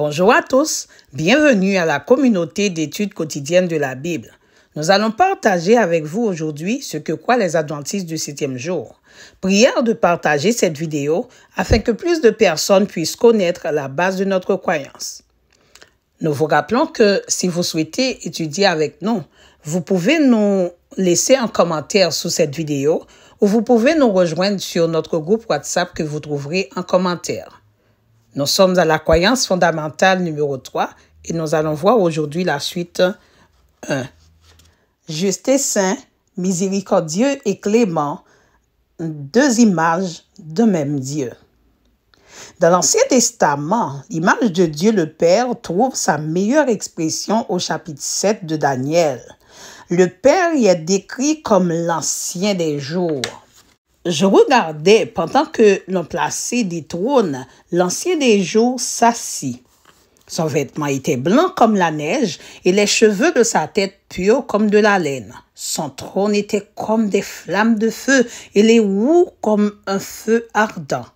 Bonjour à tous, bienvenue à la communauté d'études quotidiennes de la Bible. Nous allons partager avec vous aujourd'hui ce que croient les adventistes du 7e jour. Prière de partager cette vidéo afin que plus de personnes puissent connaître la base de notre croyance. Nous vous rappelons que si vous souhaitez étudier avec nous, vous pouvez nous laisser un commentaire sous cette vidéo ou vous pouvez nous rejoindre sur notre groupe WhatsApp que vous trouverez en commentaire. Nous sommes à la croyance fondamentale numéro 3 et nous allons voir aujourd'hui la suite 1. Juste et saint, miséricordieux et clément, deux images d'un même Dieu. Dans l'Ancien Testament, l'image de Dieu le Père trouve sa meilleure expression au chapitre 7 de Daniel. Le Père y est décrit comme l'ancien des jours. Je regardais pendant que l'on plaçait des trônes, l'ancien des jours s'assit. Son vêtement était blanc comme la neige et les cheveux de sa tête purs comme de la laine. Son trône était comme des flammes de feu et les roues comme un feu ardent.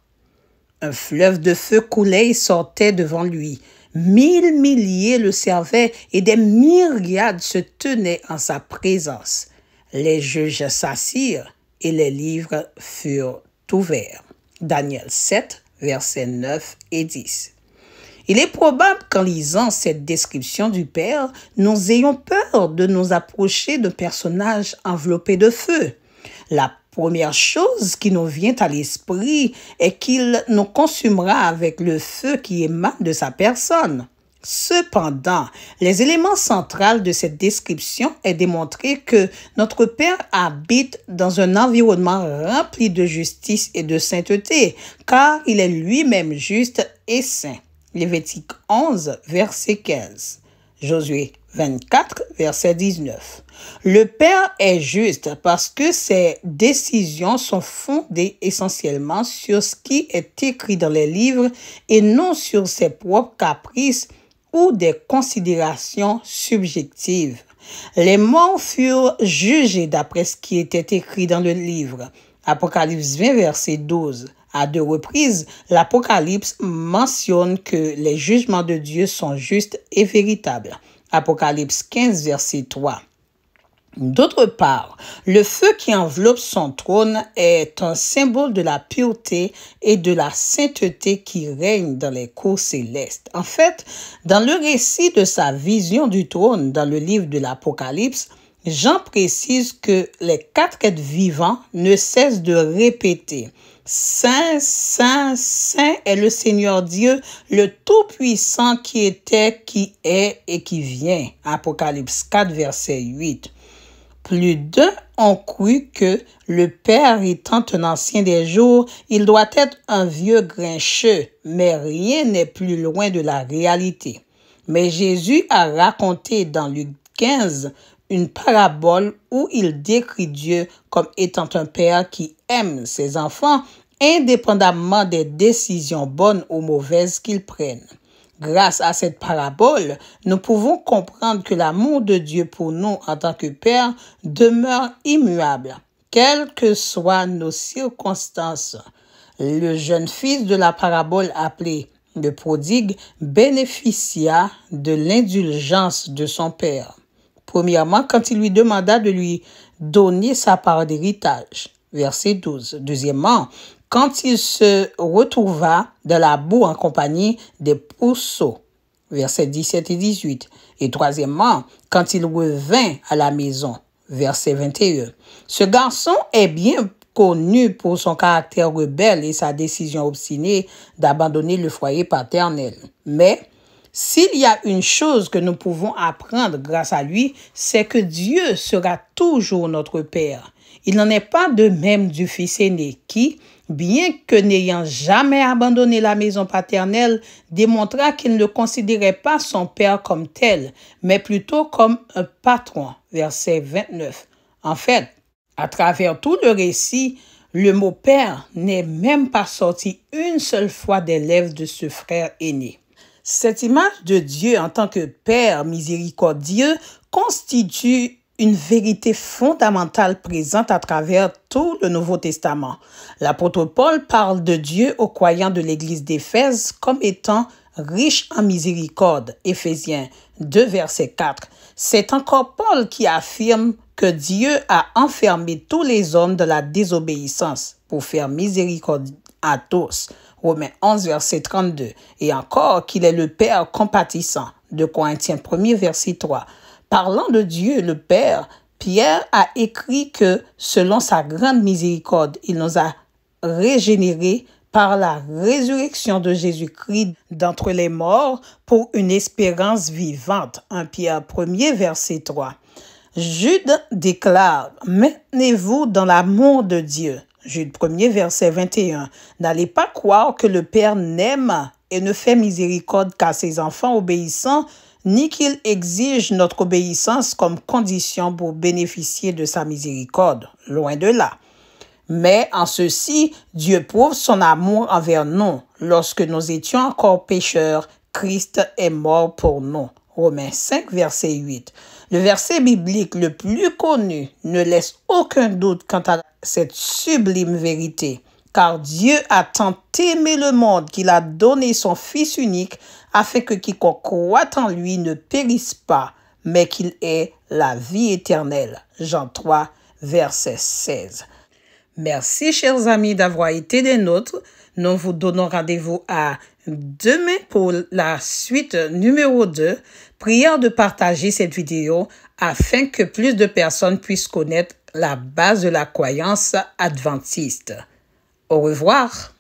Un fleuve de feu coulait et sortait devant lui. 1000 milliers le servaient et des myriades se tenaient en sa présence. Les juges s'assirent et les livres furent ouverts. Daniel 7, versets 9 et 10. Il est probable qu'en lisant cette description du Père, nous ayons peur de nous approcher d'un personnage enveloppé de feu. La première chose qui nous vient à l'esprit est qu'il nous consumera avec le feu qui émane de sa personne. Cependant, les éléments centraux de cette description est démontré que notre Père habite dans un environnement rempli de justice et de sainteté, car il est lui-même juste et saint. Lévitique 11, verset 15. Josué 24, verset 19. Le Père est juste parce que ses décisions sont fondées essentiellement sur ce qui est écrit dans les livres et non sur ses propres caprices ou des considérations subjectives. Les morts furent jugés d'après ce qui était écrit dans le livre. Apocalypse 20, verset 12. À 2 reprises, l'Apocalypse mentionne que les jugements de Dieu sont justes et véritables. Apocalypse 15, verset 3. D'autre part, le feu qui enveloppe son trône est un symbole de la pureté et de la sainteté qui règne dans les cours célestes. En fait, dans le récit de sa vision du trône dans le livre de l'Apocalypse, Jean précise que les 4 êtres vivants ne cessent de répéter « Saint, Saint, Saint est le Seigneur Dieu, le Tout-Puissant qui était, qui est et qui vient. » Apocalypse 4, verset 8. Plus d'un ont cru que le Père étant un ancien des jours, il doit être un vieux grincheux, mais rien n'est plus loin de la réalité. Mais Jésus a raconté dans Luc 15 une parabole où il décrit Dieu comme étant un père qui aime ses enfants indépendamment des décisions bonnes ou mauvaises qu'ils prennent. Grâce à cette parabole, nous pouvons comprendre que l'amour de Dieu pour nous en tant que Père demeure immuable, quelles que soient nos circonstances. Le jeune fils de la parabole appelé le prodigue bénéficia de l'indulgence de son père. Premièrement, quand il lui demanda de lui donner sa part d'héritage, verset 12. Deuxièmement, quand il se retrouva dans la boue en compagnie des pourceaux, versets 17 et 18. Et troisièmement, quand il revint à la maison, verset 21. Ce garçon est bien connu pour son caractère rebelle et sa décision obstinée d'abandonner le foyer paternel. Mais s'il y a une chose que nous pouvons apprendre grâce à lui, c'est que Dieu sera toujours notre Père. Il n'en est pas de même du fils aîné qui, bien que n'ayant jamais abandonné la maison paternelle, démontra qu'il ne considérait pas son père comme tel, mais plutôt comme un patron. Verset 29. En fait, à travers tout le récit, le mot père n'est même pas sorti une seule fois des lèvres de ce frère aîné. Cette image de Dieu en tant que Père miséricordieux constitue une vérité fondamentale présente à travers tout le Nouveau Testament. L'apôtre Paul parle de Dieu aux croyants de l'église d'Éphèse comme étant riche en miséricorde, Éphésiens 2, verset 4. C'est encore Paul qui affirme que Dieu a enfermé tous les hommes de la désobéissance pour faire miséricorde à tous, Romains 11, verset 32, et encore qu'il est le Père compatissant, de Corinthiens 1, verset 3. Parlant de Dieu, le Père, Pierre a écrit que, selon sa grande miséricorde, il nous a régénérés par la résurrection de Jésus-Christ d'entre les morts pour une espérance vivante. 1 Pierre 1, verset 3. Jude déclare, « Maintenez-vous dans l'amour de Dieu. » Jude 1, verset 21. « N'allez pas croire que le Père n'aime et ne fait miséricorde qu'à ses enfants obéissants, ni qu'il exige notre obéissance comme condition pour bénéficier de sa miséricorde. Loin de là. Mais en ceci, Dieu prouve son amour envers nous. Lorsque nous étions encore pécheurs, Christ est mort pour nous. Romains 5, verset 8. Le verset biblique le plus connu ne laisse aucun doute quant à cette sublime vérité. Car Dieu a tant aimé le monde qu'il a donné son Fils unique afin que quiconque croit en lui ne périsse pas, mais qu'il ait la vie éternelle. Jean 3, verset 16. Merci, chers amis, d'avoir été des nôtres. Nous vous donnons rendez-vous à demain pour la suite numéro 2. Prière de partager cette vidéo afin que plus de personnes puissent connaître la base de la croyance adventiste. Au revoir.